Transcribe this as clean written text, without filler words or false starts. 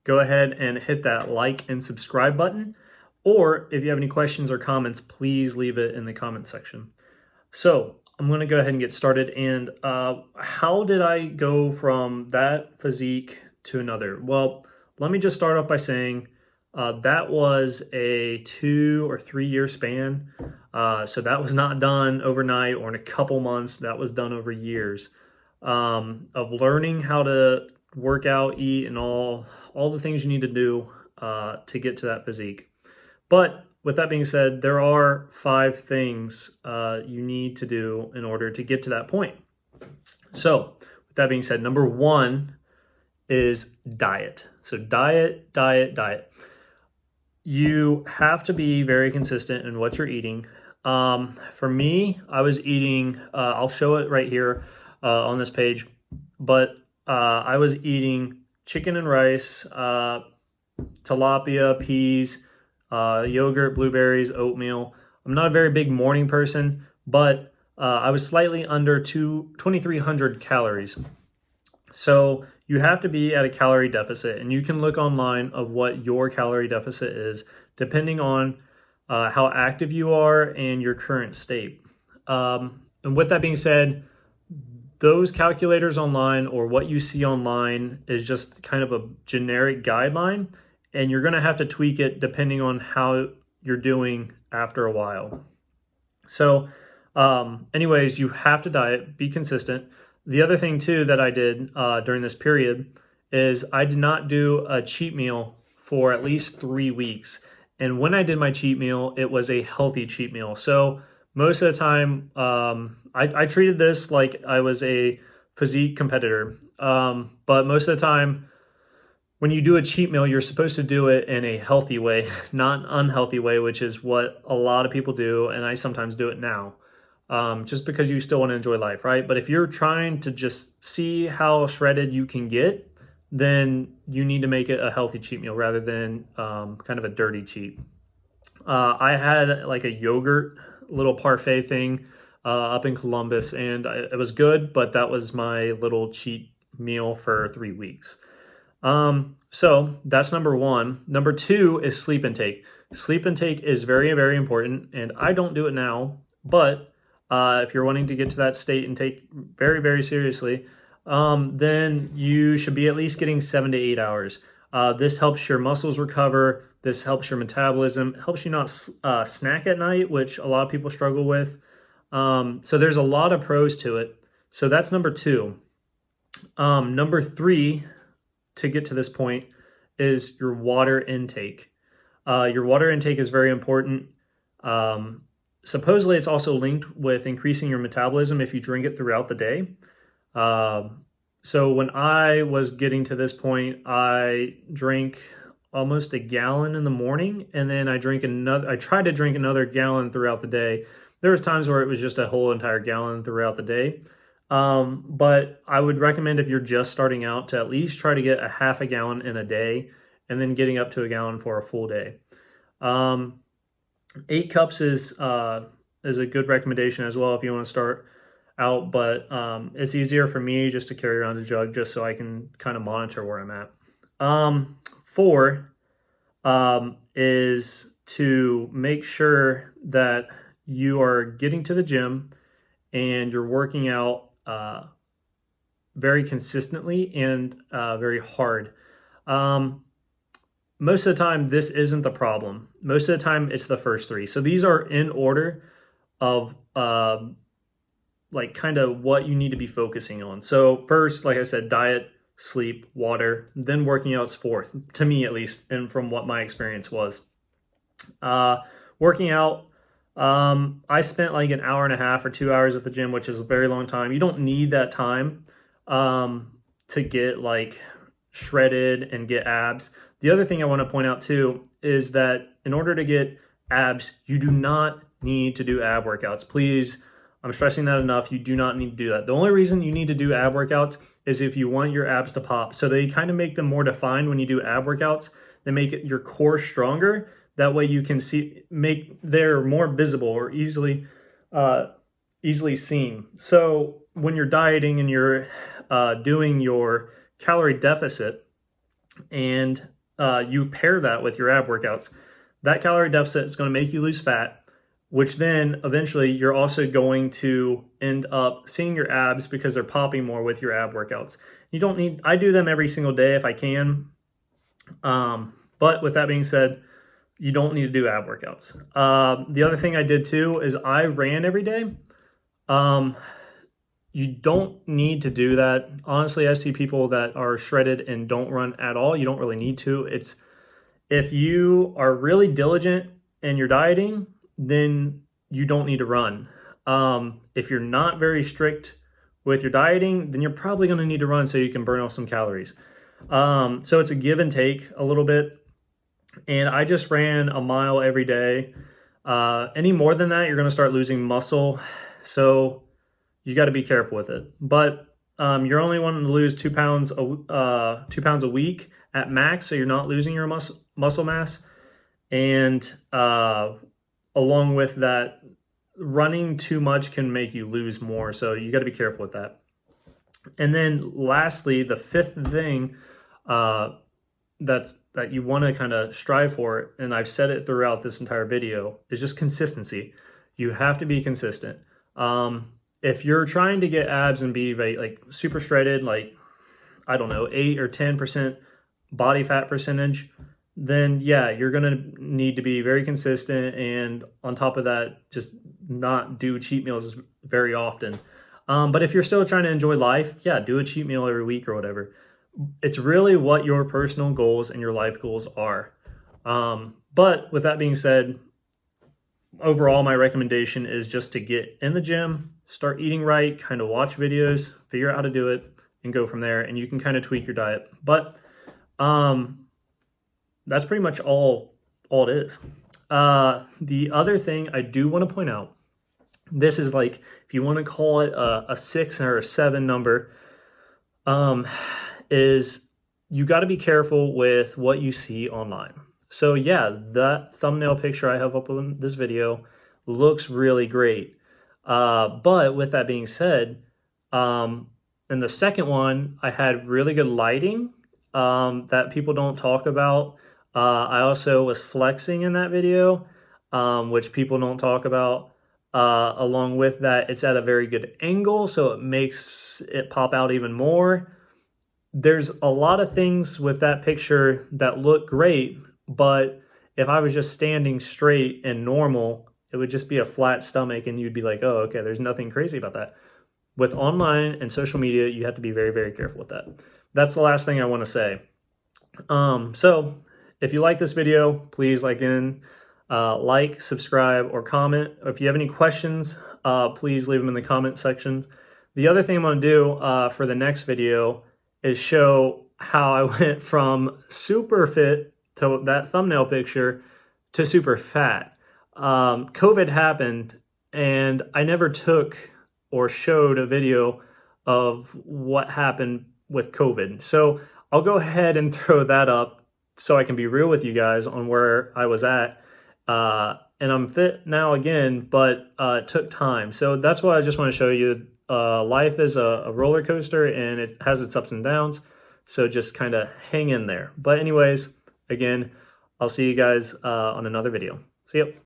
go ahead and hit that like and subscribe button. Or if you have any questions or comments, please leave it in the comment section. So I'm going to go ahead and get started. And how did I go from that physique to another? Well, let me just start off by saying that was a 2 or 3 year span. So that was not done overnight or in a couple months. That was done over years of learning how to work out, eat, and all the things you need to do to get to that physique. But with that being said, there are 5 things you need to do in order to get to that point. So with that being said, number 1 is diet. So diet. You have to be very consistent in what you're eating. For me, I was eating, I'll show it right here on this page, but I was eating chicken and rice, tilapia, peas, yogurt, blueberries, oatmeal. I'm not a very big morning person, but I was slightly under 2,300 calories. So you have to be at a calorie deficit, and you can look online of what your calorie deficit is, depending on how active you are and your current state. And with that being said, those calculators online or what you see online is just kind of a generic guideline, and you're going to have to tweak it depending on how you're doing after a while. So anyways, you have to diet, be consistent. The other thing too that I did during this period is I did not do a cheat meal for at least 3 weeks. And when I did my cheat meal, it was a healthy cheat meal. So most of the time, I treated this like I was a physique competitor. But most of the time, when you do a cheat meal, you're supposed to do it in a healthy way, not an unhealthy way, which is what a lot of people do. And I sometimes do it now. Just because you still want to enjoy life, right? But if you're trying to just see how shredded you can get, then you need to make it a healthy cheat meal rather than kind of a dirty cheat. I had like a yogurt little parfait thing up in Columbus, and it was good, but that was my little cheat meal for 3 weeks. So that's number 1. Number 2 is sleep intake. Sleep intake is very, very important, and I don't do it now, but if you're wanting to get to that state and take very, very seriously, then you should be at least getting 7 to 8 hours. This helps your muscles recover. This helps your metabolism. Helps you not snack at night, which a lot of people struggle with. So there's a lot of pros to it. So that's number 2. Number 3, to get to this point, is your water intake. Your water intake is very important. Supposedly, it's also linked with increasing your metabolism if you drink it throughout the day. So when I was getting to this point, I drank almost a gallon in the morning, and then I tried to drink another gallon throughout the day. There was times where it was just a whole entire gallon throughout the day. But I would recommend if you're just starting out to at least try to get a half a gallon in a day, and then getting up to a gallon for a full day. 8 cups is a good recommendation as well if you want to start out, but it's easier for me just to carry around a jug just so I can kind of monitor where I'm at. 4 is to make sure that you are getting to the gym and you're working out very consistently and very hard. Most of the time, this isn't the problem. Most of the time, it's the first 3. So these are in order of like kind of what you need to be focusing on. So first, like I said, diet, sleep, water, then working out's 4th, to me at least, and from what my experience was. Working out, I spent like an hour and a half or 2 hours at the gym, which is a very long time. You don't need that time to get like shredded and get abs. The other thing I want to point out too is that in order to get abs, you do not need to do ab workouts. Please, I'm stressing that enough. You do not need to do that. The only reason you need to do ab workouts is if you want your abs to pop. So they kind of make them more defined when you do ab workouts. They make your core stronger. That way you can they're more visible or easily seen. So when you're dieting and you're doing your calorie deficit and you pair that with your ab workouts. That calorie deficit is going to make you lose fat, which then eventually you're also going to end up seeing your abs because they're popping more with your ab workouts. You don't need, I do them every single day if I can. But with that being said, you don't need to do ab workouts. The other thing I did too is I ran every day. You don't need to do that. Honestly, I see people that are shredded and don't run at all. You don't really need to. It's if you are really diligent in your dieting, then you don't need to run. If you're not very strict with your dieting, then you're probably going to need to run so you can burn off some calories. So it's a give and take a little bit. And I just ran a mile every day. Any more than that, you're going to start losing muscle. So you got to be careful with it. But you're only wanting to lose 2 pounds, 2 pounds a week at max, so you're not losing your muscle mass. And along with that, running too much can make you lose more. So you got to be careful with that. And then lastly, the fifth thing that you want to kind of strive for, and I've said it throughout this entire video, is just consistency. You have to be consistent. If you're trying to get abs and be like super shredded, like, I don't know, 8 or 10% body fat percentage, then yeah, you're going to need to be very consistent. And on top of that, just not do cheat meals very often. But if you're still trying to enjoy life, yeah, do a cheat meal every week or whatever. It's really what your personal goals and your life goals are. But with that being said, overall, my recommendation is just to get in the gym, start eating right, kind of watch videos, figure out how to do it, and go from there. And you can kind of tweak your diet. But that's pretty much all it is. The other thing I do want to point out, this is like, if you want to call it a 6 or a 7 number, is you got to be careful with what you see online. So yeah, that thumbnail picture I have up on this video looks really great. But with that being said, in the second one, I had really good lighting that people don't talk about. I also was flexing in that video, which people don't talk about. Along with that, it's at a very good angle, so it makes it pop out even more. There's a lot of things with that picture that look great, but if I was just standing straight and normal, it would just be a flat stomach and you'd be like, oh, okay, there's nothing crazy about that. With online and social media, you have to be very, very careful with that. That's the last thing I want to say. So if you like this video, please like, subscribe, or comment. If you have any questions, please leave them in the comment section. The other thing I'm going to do for the next video is show how I went from super fit to that thumbnail picture to super fat. COVID happened and I never took or showed a video of what happened with COVID. So I'll go ahead and throw that up so I can be real with you guys on where I was at. And I'm fit now again, but it took time. So that's what I just want to show you. Life is a roller coaster and it has its ups and downs. So just kind of hang in there. But anyways, again, I'll see you guys on another video. See ya.